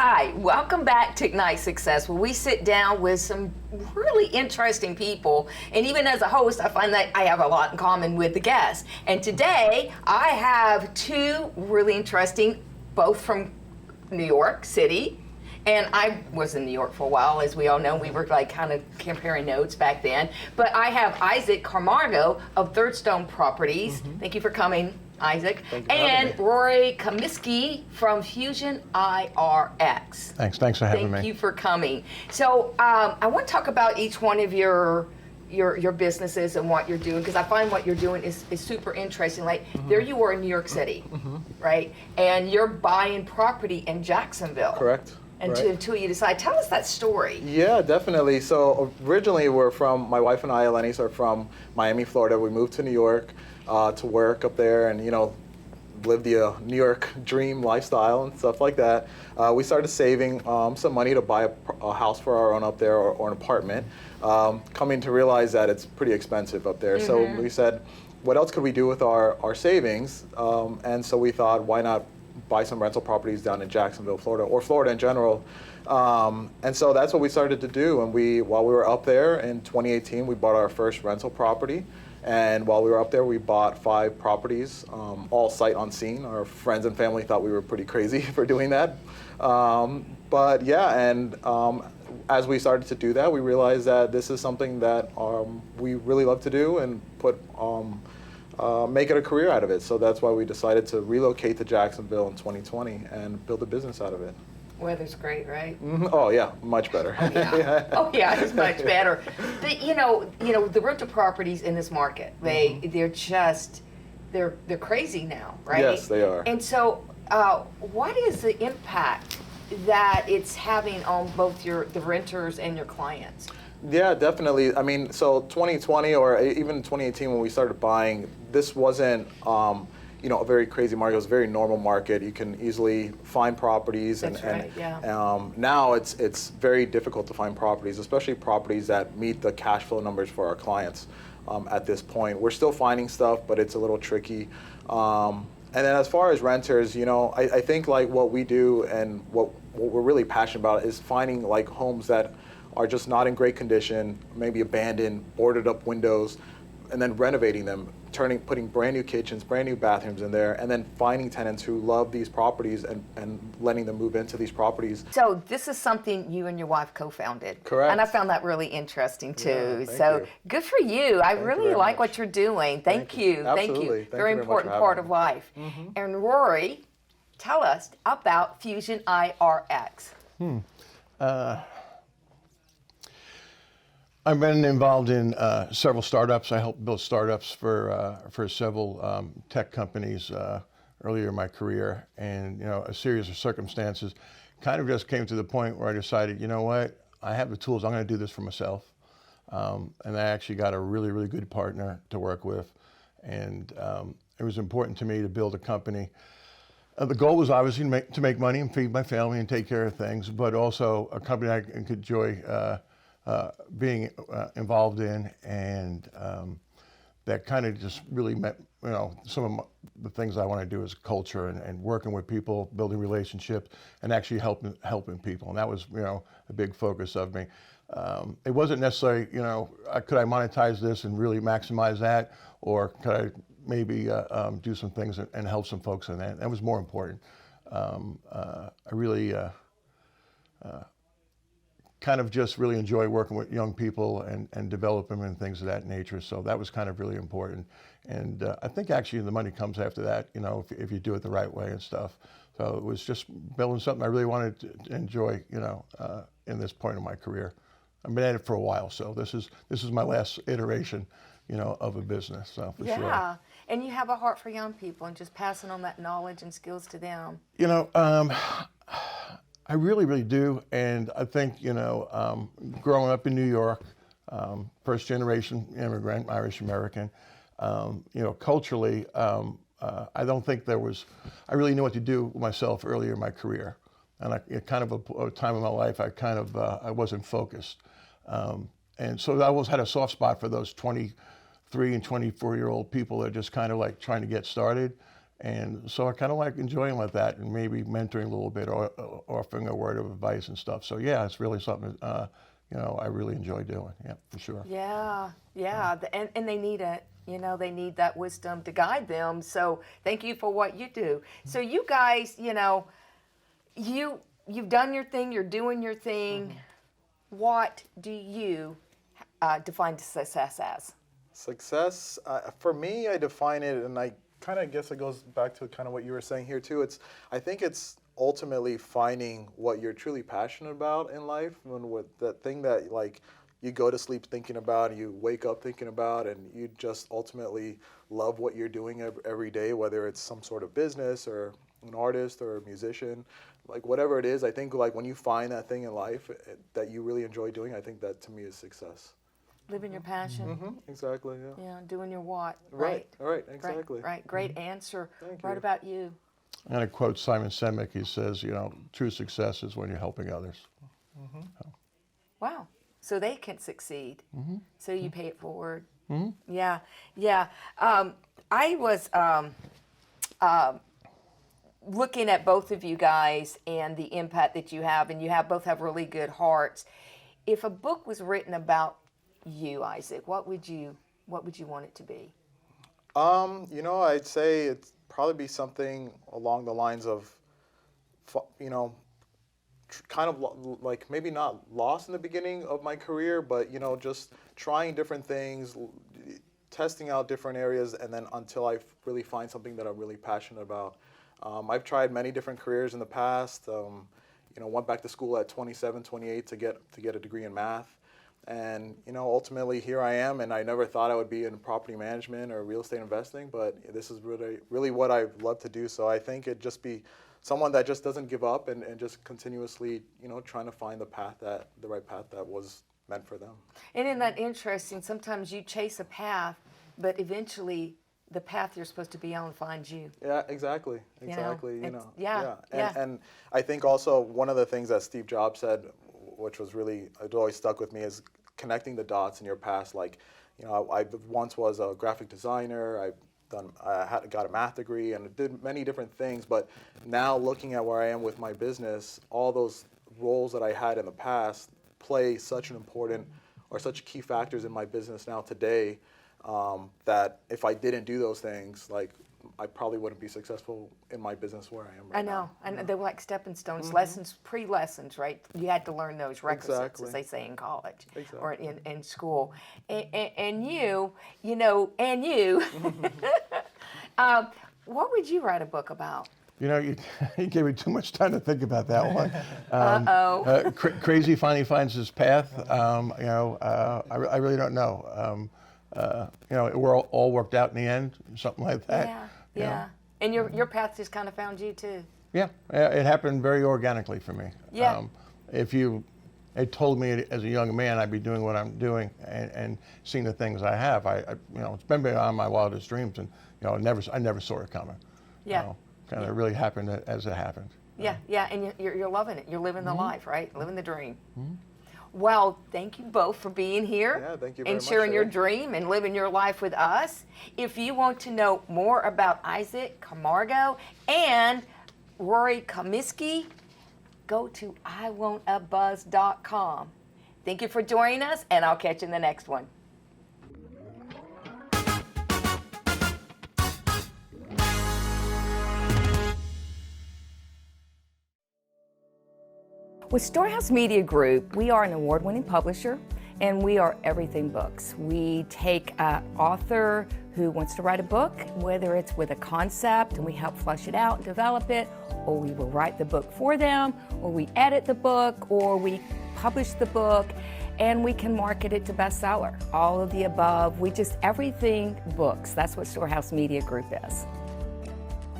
Hi, welcome back to Ignite Success, where we sit down with some really interesting people. And even as a host, I find that I have a lot in common with the guests. And today, I have two really interesting, both from New York City. And I was in New York for a while, as we all know. We were like kind of comparing notes back then. But I have Isaac Camargo of Thirdstone Properties. Thank you for coming, Isaac. And Rory Comiskey from FusionIRX. Thanks for having me. Thank you for coming. So I want to talk about each one of your businesses and what you're doing, because I find what you're doing is super interesting. Like there you were in New York City, right? And you're buying property in Jacksonville. Correct. Until you decide. Tell us that story. Yeah, definitely. So originally my wife and I, Eleni, are from Miami, Florida. We moved to New York to work up there and, live the New York dream lifestyle and stuff like that. We started saving some money to buy a house for our own up there, or an apartment, coming to realize that it's pretty expensive up there. So we said, what else could we do with our savings? And so we thought, why not buy some rental properties down in Jacksonville, Florida, or Florida in general. And so that's what we started to do. And while we were up there in 2018, we bought our first rental property. And while we were up there, we bought 5 properties, all sight unseen. Our friends and family thought we were pretty crazy for doing that. But yeah, and as we started to do that, we realized that this is something that we really love to do and make it a career out of it. So that's why we decided to relocate to Jacksonville in 2020 and build a business out of it. Weather's great, right? Oh yeah, much better. Oh yeah, oh, yeah, it's much better. But the rental properties in this market, they're crazy now, right? Yes, they are. And so, what is the impact that it's having on both the renters and your clients? Yeah, definitely. I mean, so 2020 or even 2018 when we started buying, this wasn't a very crazy market. It was a very normal market. You can easily find properties. That's right, yeah. Now it's very difficult to find properties, especially properties that meet the cash flow numbers for our clients at this point. We're still finding stuff, but it's a little tricky. And then as far as renters, I think like what we do and what we're really passionate about is finding like homes that are just not in great condition, maybe abandoned, boarded up windows, and then renovating them, putting brand new kitchens, brand new bathrooms in there, and then finding tenants who love these properties and letting them move into these properties. So this is something you and your wife co-founded. Correct. And I found that really interesting too. Yeah, so you. Good for you. I really like much. what you're doing. Thank you. Absolutely. Thank you. Thank Very you very important much for part having of life. And Rory, tell us about FusionIRX. I've been involved in several startups. I helped build startups for several tech companies earlier in my career, and a series of circumstances kind of just came to the point where I decided, you know what, I have the tools. I'm going to do this for myself, and I actually got a really, really good partner to work with, and it was important to me to build a company. The goal was obviously to make money and feed my family and take care of things, but also a company I could enjoy being involved in, and that kind of just really met, some of the things I want to do is culture and working with people, building relationships, and actually helping people. And that was, a big focus of me. It wasn't necessarily, could I monetize this and really maximize that, or could I maybe do some things and help some folks in that? That was more important. I really kind of just really enjoy working with young people and develop them and things of that nature. So that was kind of really important. And I think actually the money comes after that, if you do it the right way and stuff. So it was just building something I really wanted to enjoy, in this point of my career. I've been at it for a while, so this is my last iteration, of a business. So for sure. Yeah, and you have a heart for young people and just passing on that knowledge and skills to them. I really, really do, and I think, growing up in New York, first generation immigrant, Irish American, culturally, I don't think I really knew what to do with myself earlier in my career. And kind of a time in my life, I wasn't focused. And so I always had a soft spot for those 23 and 24-year-old people that are just kind of like trying to get started. And so I kind of like enjoying with that and maybe mentoring a little bit or offering a word of advice and stuff. So yeah, it's really something, I really enjoy doing. Yeah, for sure. Yeah, and they need it. They need that wisdom to guide them. So thank you for what you do. So you guys, you've done your thing, you're doing your thing. What do you define success as? Success, for me, I define it, and I kind of guess it goes back to kind of what you were saying here too. I think it's ultimately finding what you're truly passionate about in life, and with that thing that like you go to sleep thinking about, you wake up thinking about, and you just ultimately love what you're doing every day, whether it's some sort of business or an artist or a musician, like whatever it is. I think like when you find that thing in life that you really enjoy doing, I think that to me is success. Living your passion. Exactly, yeah. Yeah, doing your what. Right, exactly. Right. Great answer. Thank What you. about you? I'm going to quote Simon Sinek. He says, true success is when you're helping others. Wow. So they can succeed. So you pay it forward. Yeah. I was looking at both of you guys and the impact that you have, and both have really good hearts. If a book was written about you, Isaac, what would you want it to be? I'd say it'd probably be something along the lines of, kind of like maybe not lost in the beginning of my career, but just trying different things, testing out different areas, and then until I really find something that I'm really passionate about. I've tried many different careers in the past. Went back to school at 27, 28 to get a degree in math. And ultimately here I am, and I never thought I would be in property management or real estate investing, but this is really what I love to do. So I think it'd just be someone that just doesn't give up and just continuously, trying to find the right path that was meant for them. And isn't that interesting? Sometimes you chase a path, but eventually the path you're supposed to be on finds you. Yeah, exactly. Yeah. And I think also one of the things that Steve Jobs said, which was it always stuck with me, is connecting the dots in your past. Like, I once was a graphic designer. I got a math degree and did many different things. But now looking at where I am with my business, all those roles that I had in the past play such key factors in my business now today, that if I didn't do those things, like I probably wouldn't be successful in my business where I am right now. I know. They were like stepping stones, lessons, pre-lessons, right? You had to learn those requisites, as they say in college or in school. And you, what would you write a book about? You gave me too much time to think about that one. Crazy finally finds his path. I really don't know. It all worked out in the end, something like that. Yeah. And your path just kind of found you too. Yeah, it happened very organically for me. Yeah. If you had told me as a young man I'd be doing what I'm doing and seeing the things I have, it's been beyond my wildest dreams, and I never saw it coming. Yeah. Kind of really happened as it happened. Yeah, and you're loving it. You're living the life, right? Living the dream. Well, thank you both for being here. Yeah, thank you very much. And sharing your dream and living your life with us. If you want to know more about Isaac Camargo and Rory Comiskey, go to iwantabuzz.com. Thank you for joining us, and I'll catch you in the next one. With Storehouse Media Group, we are an award-winning publisher, and we are everything books. We take an author who wants to write a book, whether it's with a concept, and we help flesh it out, develop it, or we will write the book for them, or we edit the book, or we publish the book, and we can market it to bestseller. All of the above. Everything books. That's what Storehouse Media Group is.